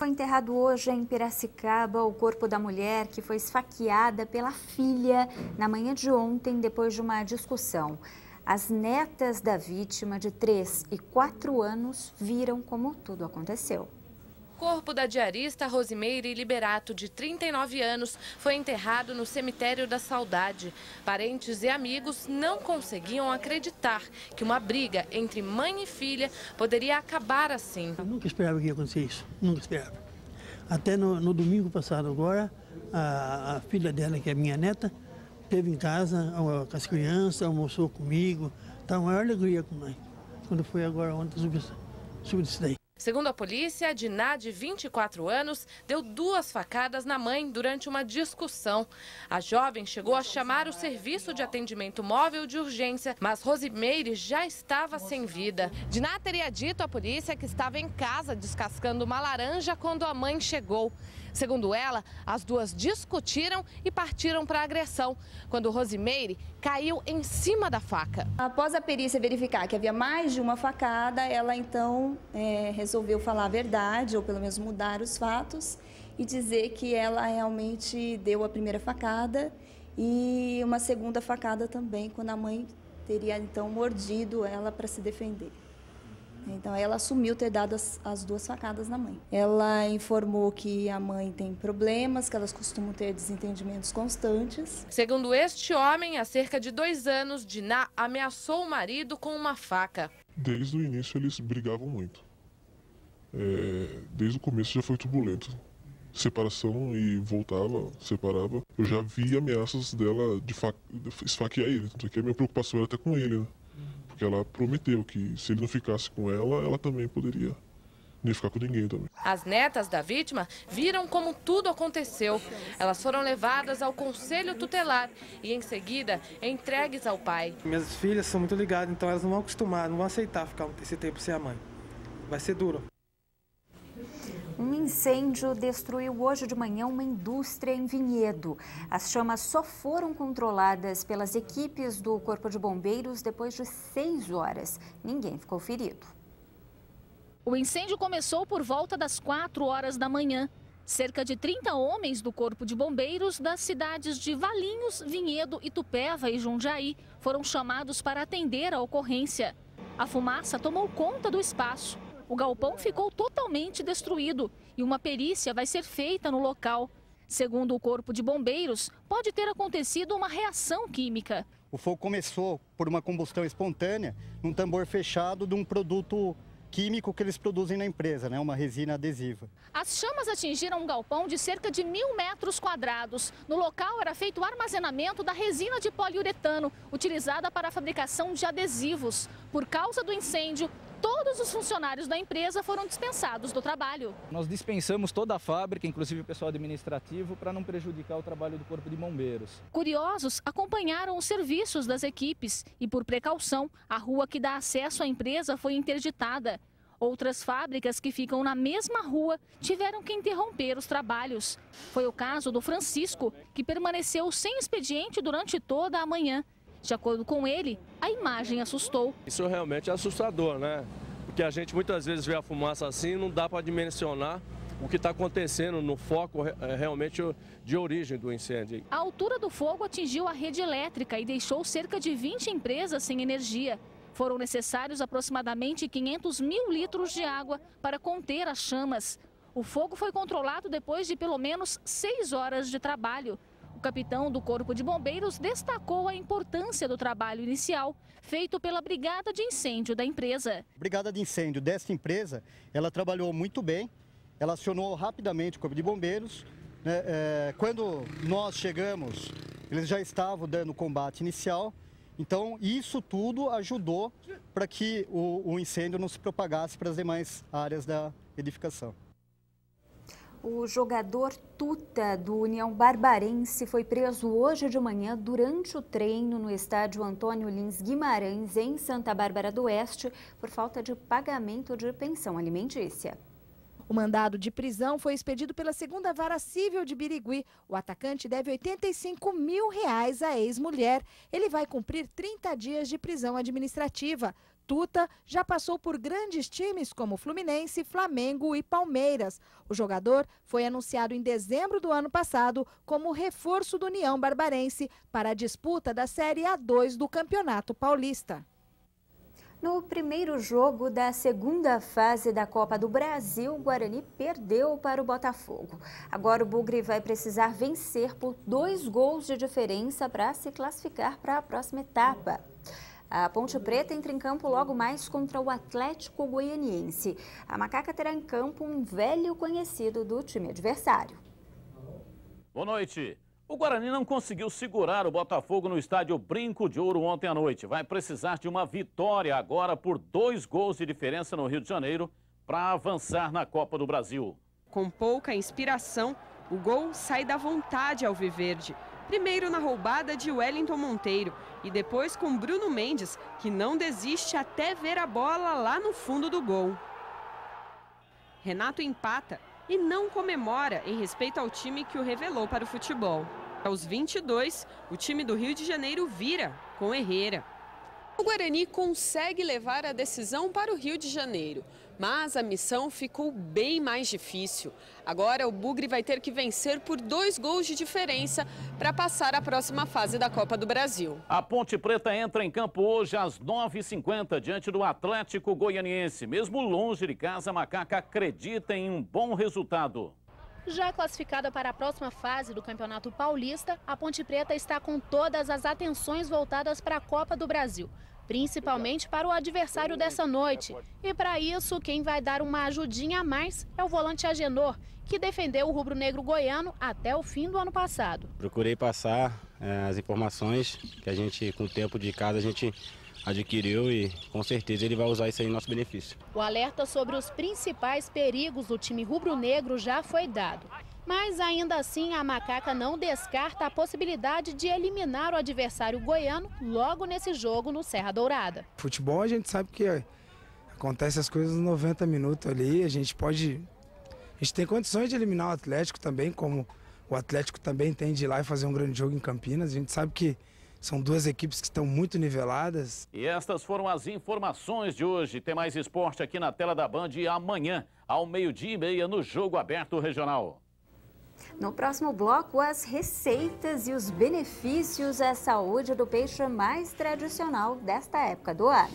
Foi enterrado hoje em Piracicaba o corpo da mulher que foi esfaqueada pela filha na manhã de ontem depois de uma discussão. As netas da vítima, de 3 e 4 anos, viram como tudo aconteceu. O corpo da diarista Rosimeire Liberato, de 39 anos, foi enterrado no cemitério da Saudade. Parentes e amigos não conseguiam acreditar que uma briga entre mãe e filha poderia acabar assim. Eu nunca esperava que ia acontecer isso, nunca esperava. Até no domingo passado agora, a filha dela, que é minha neta, esteve em casa com as crianças, almoçou comigo. Estava uma maior alegria com mãe, quando foi agora ontem sobre isso daí. Segundo a polícia, Diná, de 24 anos, deu 2 facadas na mãe durante uma discussão. A jovem chegou a chamar o serviço de atendimento móvel de urgência, mas Rosimeire já estava sem vida. Diná teria dito à polícia que estava em casa descascando uma laranja quando a mãe chegou. Segundo ela, as duas discutiram e partiram para a agressão, quando Rosimeire caiu em cima da faca. Após a perícia verificar que havia mais de uma facada, ela então resolveu falar a verdade, ou pelo menos mudar os fatos, e dizer que ela realmente deu a primeira facada e uma segunda facada também, quando a mãe teria então mordido ela para se defender. Então, ela assumiu ter dado as 2 facadas na mãe. Ela informou que a mãe tem problemas, que elas costumam ter desentendimentos constantes. Segundo este homem, há cerca de 2 anos, Diná ameaçou o marido com uma faca. Desde o início, eles brigavam muito. Desde o começo já foi turbulento. Separação e voltava, separava. Eu já vi ameaças dela de esfaquear ele. Tanto que a minha preocupação era até com ele, né? Porque ela prometeu que se ele não ficasse com ela também poderia não ficar com ninguém também. As netas da vítima viram como tudo aconteceu. Elas foram levadas ao conselho tutelar e, em seguida, entregues ao pai. Minhas filhas são muito ligadas, então elas não vão acostumar, não vão aceitar ficar esse tempo sem a mãe. Vai ser duro. Um incêndio destruiu hoje de manhã uma indústria em Vinhedo. As chamas só foram controladas pelas equipes do Corpo de Bombeiros depois de 6 horas. Ninguém ficou ferido. O incêndio começou por volta das 4 horas da manhã. Cerca de 30 homens do Corpo de Bombeiros das cidades de Valinhos, Vinhedo, Itupeva e Jundiaí foram chamados para atender a ocorrência. A fumaça tomou conta do espaço. O galpão ficou totalmente destruído e uma perícia vai ser feita no local. Segundo o Corpo de Bombeiros, pode ter acontecido uma reação química. O fogo começou por uma combustão espontânea num tambor fechado de um produto químico que eles produzem na empresa, uma resina adesiva. As chamas atingiram um galpão de cerca de 1.000 metros quadrados. No local era feito o armazenamento da resina de poliuretano, utilizada para a fabricação de adesivos. Por causa do incêndio, todos os funcionários da empresa foram dispensados do trabalho. Nós dispensamos toda a fábrica, inclusive o pessoal administrativo, para não prejudicar o trabalho do Corpo de Bombeiros. Curiosos acompanharam os serviços das equipes e, por precaução, a rua que dá acesso à empresa foi interditada. Outras fábricas que ficam na mesma rua tiveram que interromper os trabalhos. Foi o caso do Francisco, que permaneceu sem expediente durante toda a manhã. De acordo com ele, a imagem assustou. Isso realmente é assustador, né? Porque a gente muitas vezes vê a fumaça assim, não dá para dimensionar o que está acontecendo no foco realmente de origem do incêndio. A altura do fogo atingiu a rede elétrica e deixou cerca de 20 empresas sem energia. Foram necessários aproximadamente 500 mil litros de água para conter as chamas. O fogo foi controlado depois de pelo menos 6 horas de trabalho. O capitão do Corpo de Bombeiros destacou a importância do trabalho inicial feito pela Brigada de Incêndio da empresa. A Brigada de Incêndio desta empresa, ela trabalhou muito bem, ela acionou rapidamente o Corpo de Bombeiros. Quando nós chegamos, eles já estavam dando combate inicial, então isso tudo ajudou para que o incêndio não se propagasse para as demais áreas da edificação. O jogador Tuta, do União Barbarense, foi preso hoje de manhã durante o treino no estádio Antônio Lins Guimarães, em Santa Bárbara do Oeste, por falta de pagamento de pensão alimentícia. O mandado de prisão foi expedido pela 2ª Vara Civil de Birigui. O atacante deve R$85 mil à ex-mulher. Ele vai cumprir 30 dias de prisão administrativa. Tuta já passou por grandes times como Fluminense, Flamengo e Palmeiras. O jogador foi anunciado em dezembro do ano passado como reforço do União Barbarense para a disputa da Série A2 do Campeonato Paulista. No primeiro jogo da segunda fase da Copa do Brasil, o Guarani perdeu para o Botafogo. Agora o Bugre vai precisar vencer por 2 gols de diferença para se classificar para a próxima etapa. A Ponte Preta entra em campo logo mais contra o Atlético Goianiense. A Macaca terá em campo um velho conhecido do time adversário. Boa noite. O Guarani não conseguiu segurar o Botafogo no estádio Brinco de Ouro ontem à noite. Vai precisar de uma vitória agora por 2 gols de diferença no Rio de Janeiro para avançar na Copa do Brasil. Com pouca inspiração, o gol sai da vontade alviverde. Primeiro na roubada de Wellington Monteiro e depois com Bruno Mendes, que não desiste até ver a bola lá no fundo do gol. Renato empata e não comemora em respeito ao time que o revelou para o futebol. Aos 22, o time do Rio de Janeiro vira com Herrera. O Guarani consegue levar a decisão para o Rio de Janeiro, mas a missão ficou bem mais difícil. Agora o Bugre vai ter que vencer por 2 gols de diferença para passar à próxima fase da Copa do Brasil. A Ponte Preta entra em campo hoje às 9h50 diante do Atlético Goianiense. Mesmo longe de casa, a Macaca acredita em um bom resultado. Já classificada para a próxima fase do Campeonato Paulista, a Ponte Preta está com todas as atenções voltadas para a Copa do Brasil, principalmente para o adversário dessa noite. E para isso, quem vai dar uma ajudinha a mais é o volante Agenor, que defendeu o rubro-negro goiano até o fim do ano passado. Procurei passar as informações que a gente, com o tempo de casa, a gente adquiriu e com certeza ele vai usar isso aí em nosso benefício. O alerta sobre os principais perigos do time rubro-negro já foi dado. Mas ainda assim a Macaca não descarta a possibilidade de eliminar o adversário goiano logo nesse jogo no Serra Dourada. Futebol a gente sabe que acontece as coisas nos 90 minutos ali, a gente tem condições de eliminar o Atlético também, como o Atlético também tem de ir lá e fazer um grande jogo em Campinas. A gente sabe que são 2 equipes que estão muito niveladas. E estas foram as informações de hoje. Tem mais esporte aqui na tela da Band e amanhã, ao 12h30, no Jogo Aberto Regional. No próximo bloco, as receitas e os benefícios à saúde do peixe mais tradicional desta época do ano.